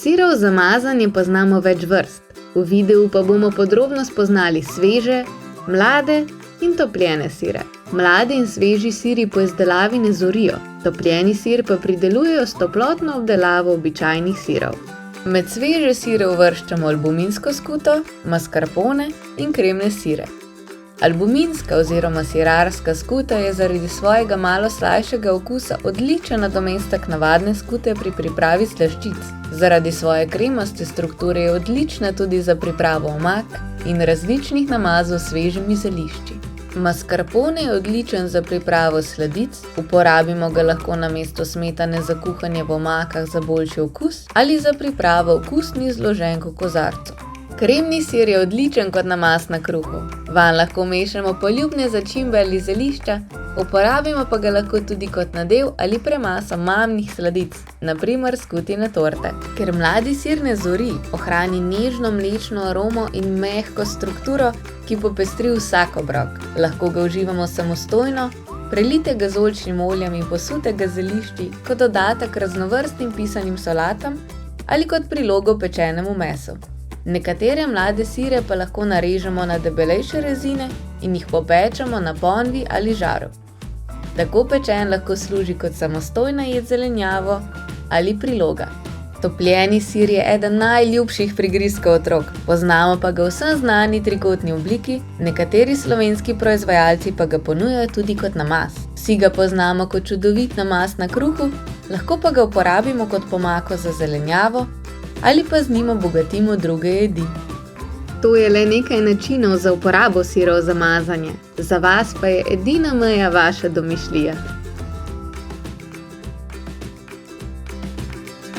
Sirov za mazanje poznamo več vrst. V videu pa bomo podrobno spoznali sveže, mlade in topljene sire. Mladi in sveži siri po izdelavi ne zorijo, topljeni sir pa pridelujejo s toplotno obdelavo običajnih sirov. Med sveže sire uvrščamo albuminsko skuto, mascarpone in kremne sire. Albuminska oziroma sirarska skuta je zaradi svojega malo slajšega okusa odličen nadomestek navadne skute pri pripravi slaščic. Zaradi svoje kremaste strukture je odlična tudi za pripravo omak in različnih namazov s svežimi zelišči. Mascarpone je odličen za pripravo sladic, uporabimo ga lahko namesto smetane za kuhanje v omakah za boljši okus ali za pripravo okusnih zloženk v kozarcu. Kremni sir je odličen kot namaz na kruhu. Vanj lahko mešamo poljubne začimbe ali zelišča, uporabimo pa ga lahko tudi kot nadev ali premaso maminih sladic, na primer skutine torte. Ker mladi sir ne zori, ohrani nežno mlečno aromo in mehko strukturo, ki popestri vsak obrok. Lahko ga uživamo samostojno, prelijte ga z oljčnim oljem in posutega z zelišči kot dodatek raznovrstnim pisanim solatam ali kot prilogo pečenemu mesu. Nekatere mlade sire pa lahko narežemo na debelejše rezine in jih popečemo na ponvi ali žaru. Tako pečen lahko služi kot samostojna jed zelenjavo ali priloga. Topljeni sir je eden najljubših prigrizkov otrok, poznamo pa ga v vsem znani trikotni obliki, nekateri slovenski proizvajalci pa ga ponujajo tudi kot namaz. Vsi ga poznamo kot čudovit namaz na kruhu, lahko pa ga uporabimo kot pomako za zelenjavo ali pa z njim obogatimo druge jedi. To je le nekaj načinov za uporabo sirov za mazanje, za vas pa je edina meja vaša domišljija.